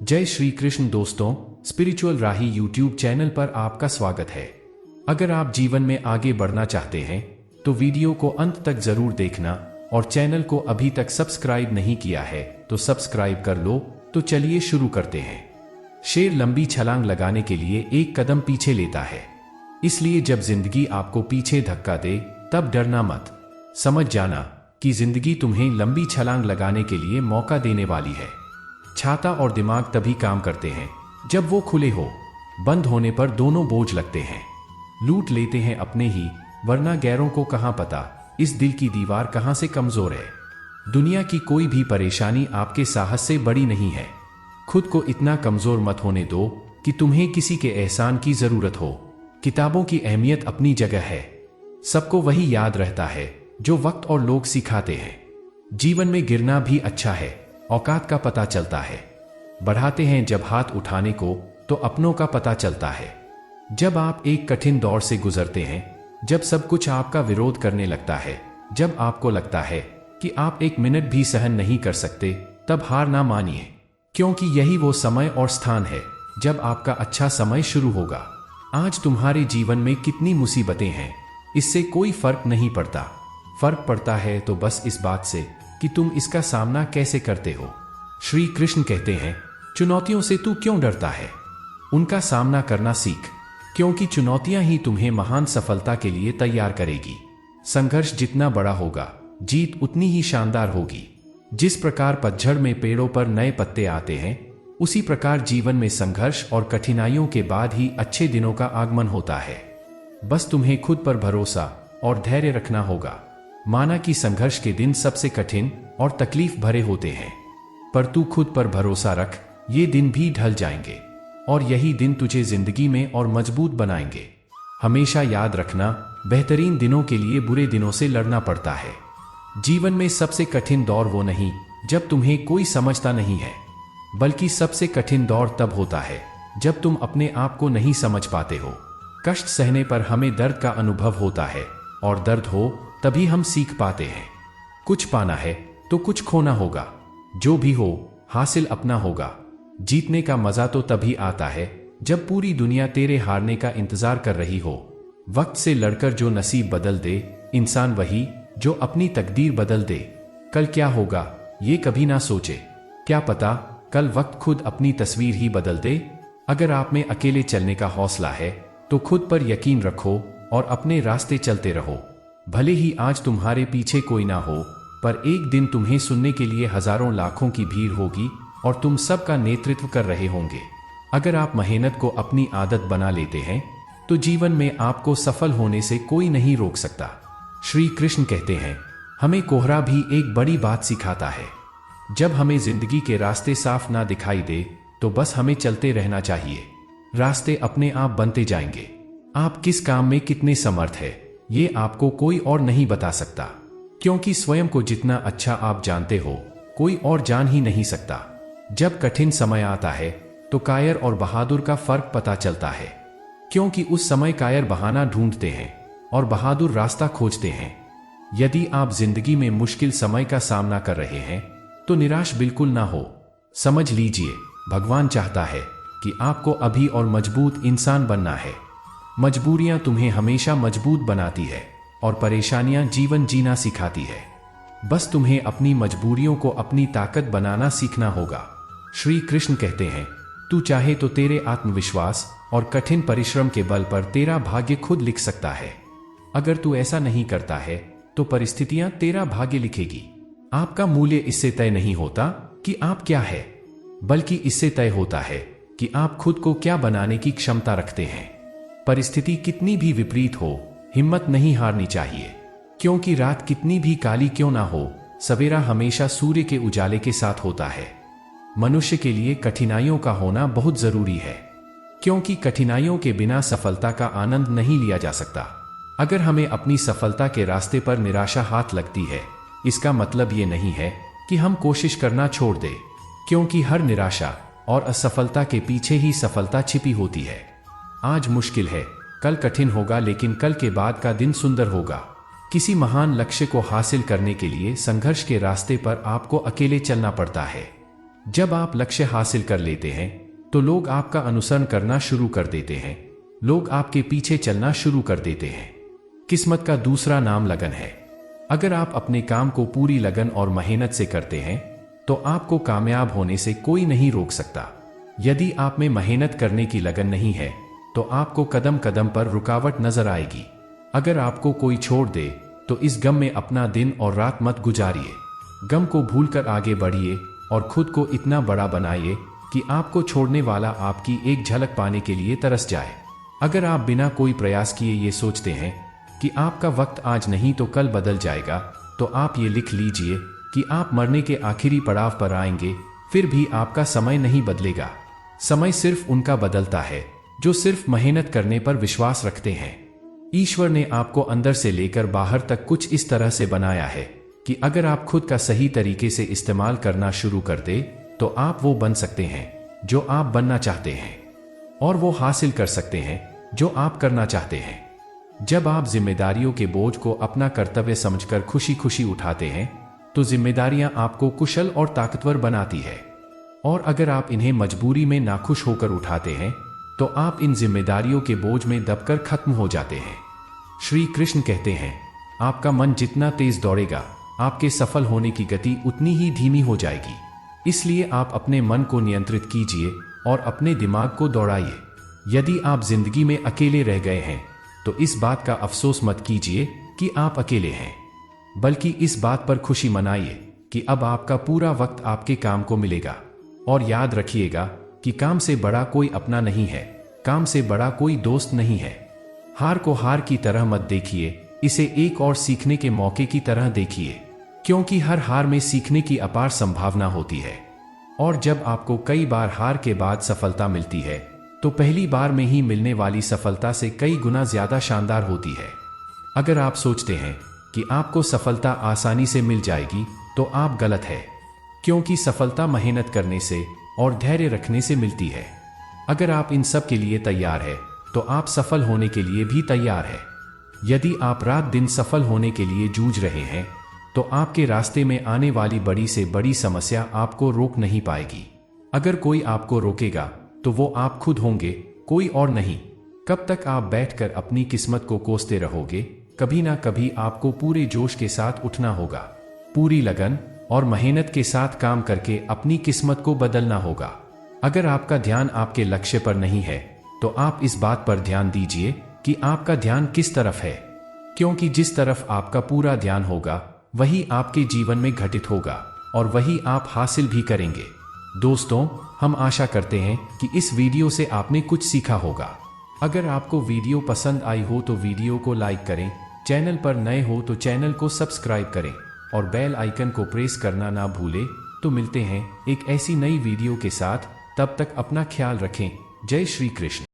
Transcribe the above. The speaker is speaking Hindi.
जय श्री कृष्ण दोस्तों, स्पिरिचुअल राही यूट्यूब चैनल पर आपका स्वागत है। अगर आप जीवन में आगे बढ़ना चाहते हैं तो वीडियो को अंत तक जरूर देखना और चैनल को अभी तक सब्सक्राइब नहीं किया है तो सब्सक्राइब कर लो। तो चलिए शुरू करते हैं। शेर लंबी छलांग लगाने के लिए एक कदम पीछे लेता है, इसलिए जब जिंदगी आपको पीछे धक्का दे तब डरना मत। समझ जाना कि जिंदगी तुम्हें लंबी छलांग लगाने के लिए मौका देने वाली है। छाता और दिमाग तभी काम करते हैं जब वो खुले हो। बंद होने पर दोनों बोझ लगते हैं। लूट लेते हैं अपने ही, वरना गैरों को कहां पता इस दिल की दीवार कहां से कमजोर है। दुनिया की कोई भी परेशानी आपके साहस से बड़ी नहीं है। खुद को इतना कमजोर मत होने दो कि तुम्हें किसी के एहसान की जरूरत हो। किताबों की अहमियत अपनी जगह है। सबको वही याद रहता है जो वक्त और लोग सिखाते हैं। जीवन में गिरना भी अच्छा है, औकात का पता चलता है। बढ़ाते हैं जब हाथ उठाने को तो अपनों का पता चलता है। जब आप एक कठिन दौर से गुजरते हैं, जब सब कुछ आपका विरोध करने लगता है, जब आपको लगता है कि आप एक मिनट भी सहन नहीं कर सकते, तब हार ना मानिए, क्योंकि यही वो समय और स्थान है जब आपका अच्छा समय शुरू होगा। आज तुम्हारे जीवन में कितनी मुसीबतें हैं, इससे कोई फर्क नहीं पड़ता। फर्क पड़ता है तो बस इस बात से कि तुम इसका सामना कैसे करते हो। श्री कृष्ण कहते हैं, चुनौतियों से तू क्यों डरता है, उनका सामना करना सीख, क्योंकि चुनौतियां ही तुम्हें महान सफलता के लिए तैयार करेगी। संघर्ष जितना बड़ा होगा, जीत उतनी ही शानदार होगी। जिस प्रकार पतझड़ में पेड़ों पर नए पत्ते आते हैं, उसी प्रकार जीवन में संघर्ष और कठिनाइयों के बाद ही अच्छे दिनों का आगमन होता है। बस तुम्हें खुद पर भरोसा और धैर्य रखना होगा। माना कि संघर्ष के दिन सबसे कठिन और तकलीफ भरे होते हैं, पर तू खुद पर भरोसा रख, ये दिन भी ढल जाएंगे और यही दिन तुझे जिंदगी में और मजबूत बनाएंगे। हमेशा याद रखना, बेहतरीन दिनों के लिए बुरे दिनों से लड़ना पड़ता है। जीवन में सबसे कठिन दौर वो नहीं जब तुम्हें कोई समझता नहीं है, बल्कि सबसे कठिन दौर तब होता है जब तुम अपने आप को नहीं समझ पाते हो। कष्ट सहने पर हमें दर्द का अनुभव होता है, और दर्द हो तभी हम सीख पाते हैं। कुछ पाना है तो कुछ खोना होगा। जो भी हो, हासिल अपना होगा। जीतने का मजा तो तभी आता है जब पूरी दुनिया तेरे हारने का इंतजार कर रही हो। वक्त से लड़कर जो नसीब बदल दे, इंसान वही जो अपनी तकदीर बदल दे। कल क्या होगा ये कभी ना सोचे, क्या पता कल वक्त खुद अपनी तस्वीर ही बदल दे। अगर आप में अकेले चलने का हौसला है तो खुद पर यकीन रखो और अपने रास्ते चलते रहो। भले ही आज तुम्हारे पीछे कोई ना हो, पर एक दिन तुम्हें सुनने के लिए हजारों लाखों की भीड़ होगी और तुम सबका नेतृत्व कर रहे होंगे। अगर आप मेहनत को अपनी आदत बना लेते हैं तो जीवन में आपको सफल होने से कोई नहीं रोक सकता। श्री कृष्ण कहते हैं, हमें कोहरा भी एक बड़ी बात सिखाता है। जब हमें जिंदगी के रास्ते साफ ना दिखाई दे तो बस हमें चलते रहना चाहिए। रास्ते अपने आप बनते जाएंगे। आप किस काम में कितने समर्थ है ये आपको कोई और नहीं बता सकता, क्योंकि स्वयं को जितना अच्छा आप जानते हो कोई और जान ही नहीं सकता। जब कठिन समय आता है तो कायर और बहादुर का फर्क पता चलता है, क्योंकि उस समय कायर बहाना ढूंढते हैं और बहादुर रास्ता खोजते हैं। यदि आप जिंदगी में मुश्किल समय का सामना कर रहे हैं तो निराश बिल्कुल ना हो। समझ लीजिए, भगवान चाहता है कि आपको अभी और मजबूत इंसान बनना है। मजबूरियां तुम्हें हमेशा मजबूत बनाती है और परेशानियां जीवन जीना सिखाती है। बस तुम्हें अपनी मजबूरियों को अपनी ताकत बनाना सीखना होगा। श्री कृष्ण कहते हैं, तू चाहे तो तेरे आत्मविश्वास और कठिन परिश्रम के बल पर तेरा भाग्य खुद लिख सकता है। अगर तू ऐसा नहीं करता है तो परिस्थितियां तेरा भाग्य लिखेगी। आपका मूल्य इससे तय नहीं होता कि आप क्या है, बल्कि इससे तय होता है कि आप खुद को क्या बनाने की क्षमता रखते हैं। परिस्थिति कितनी भी विपरीत हो, हिम्मत नहीं हारनी चाहिए, क्योंकि रात कितनी भी काली क्यों ना हो, सवेरा हमेशा सूर्य के उजाले के साथ होता है। मनुष्य के लिए कठिनाइयों का होना बहुत जरूरी है, क्योंकि कठिनाइयों के बिना सफलता का आनंद नहीं लिया जा सकता। अगर हमें अपनी सफलता के रास्ते पर निराशा हाथ लगती है, इसका मतलब ये नहीं है कि हम कोशिश करना छोड़ दें, क्योंकि हर निराशा और असफलता के पीछे ही सफलता छिपी होती है। आज मुश्किल है, कल कठिन होगा, लेकिन कल के बाद का दिन सुंदर होगा। किसी महान लक्ष्य को हासिल करने के लिए संघर्ष के रास्ते पर आपको अकेले चलना पड़ता है। जब आप लक्ष्य हासिल कर लेते हैं तो लोग आपका अनुसरण करना शुरू कर देते हैं, लोग आपके पीछे चलना शुरू कर देते हैं। किस्मत का दूसरा नाम लगन है। अगर आप अपने काम को पूरी लगन और मेहनत से करते हैं तो आपको कामयाब होने से कोई नहीं रोक सकता। यदि आप में मेहनत करने की लगन नहीं है तो आपको कदम कदम पर रुकावट नजर आएगी। अगर आपको कोई छोड़ दे तो इस गम में अपना दिन और रात मत गुजारिए। गम को भूलकर आगे बढ़िए और खुद को इतना बड़ा बनाइए कि आपको छोड़ने वाला आपकी एक झलक पाने के लिए तरस जाए। अगर आप बिना कोई प्रयास किए ये सोचते हैं कि आपका वक्त आज नहीं तो कल बदल जाएगा, तो आप ये लिख लीजिए कि आप मरने के आखिरी पड़ाव पर आएंगे, फिर भी आपका समय नहीं बदलेगा। समय सिर्फ उनका बदलता है जो सिर्फ मेहनत करने पर विश्वास रखते हैं। ईश्वर ने आपको अंदर से लेकर बाहर तक कुछ इस तरह से बनाया है कि अगर आप खुद का सही तरीके से इस्तेमाल करना शुरू कर दे तो आप वो बन सकते हैं जो आप बनना चाहते हैं, और वो हासिल कर सकते हैं जो आप करना चाहते हैं। जब आप जिम्मेदारियों के बोझ को अपना कर्तव्य समझकर खुशी खुशी उठाते हैं तो जिम्मेदारियां आपको कुशल और ताकतवर बनाती है, और अगर आप इन्हें मजबूरी में नाखुश होकर उठाते हैं तो आप इन जिम्मेदारियों के बोझ में दबकर खत्म हो जाते हैं। श्री कृष्ण कहते हैं, आपका मन जितना तेज दौड़ेगा आपके सफल होने की गति उतनी ही धीमी हो जाएगी। इसलिए आप अपने मन को नियंत्रित कीजिए और अपने दिमाग को दौड़ाइए। यदि आप जिंदगी में अकेले रह गए हैं तो इस बात का अफसोस मत कीजिए कि आप अकेले हैं, बल्कि इस बात पर खुशी मनाइए कि अब आपका पूरा वक्त आपके काम को मिलेगा। और याद रखिएगा कि काम से बड़ा कोई अपना नहीं है, काम से बड़ा कोई दोस्त नहीं है। हार को हार की तरह मत देखिए, इसे एक और सीखने के मौके की तरह देखिए, क्योंकि हर हार में सीखने की अपार संभावना होती है। और जब आपको कई बार हार के बाद सफलता मिलती है तो पहली बार में ही मिलने वाली सफलता से कई गुना ज्यादा शानदार होती है। अगर आप सोचते हैं कि आपको सफलता आसानी से मिल जाएगी तो आप गलत है, क्योंकि सफलता मेहनत करने से और धैर्य रखने से मिलती है। अगर आप इन सब के लिए तैयार है तो आप सफल होने के लिए भी तैयार है। यदि आप रात दिन सफल होने के लिए जूझ रहे हैं तो आपके रास्ते में आने वाली बड़ी से बड़ी समस्या आपको रोक नहीं पाएगी। अगर कोई आपको रोकेगा तो वो आप खुद होंगे, कोई और नहीं। कब तक आप बैठकर अपनी किस्मत को कोसते रहोगे? कभी ना कभी आपको पूरे जोश के साथ उठना होगा, पूरी लगन और मेहनत के साथ काम करके अपनी किस्मत को बदलना होगा। अगर आपका ध्यान आपके लक्ष्य पर नहीं है तो आप इस बात पर ध्यान दीजिए कि आपका ध्यान किस तरफ है, क्योंकि जिस तरफ आपका पूरा ध्यान होगा वही आपके जीवन में घटित होगा और वही आप हासिल भी करेंगे। दोस्तों, हम आशा करते हैं कि इस वीडियो से आपने कुछ सीखा होगा। अगर आपको वीडियो पसंद आई हो तो वीडियो को लाइक करें, चैनल पर नए हो तो चैनल को सब्सक्राइब करें और बेल आइकन को प्रेस करना ना भूलें। तो मिलते हैं एक ऐसी नई वीडियो के साथ, तब तक अपना ख्याल रखें। जय श्री कृष्ण।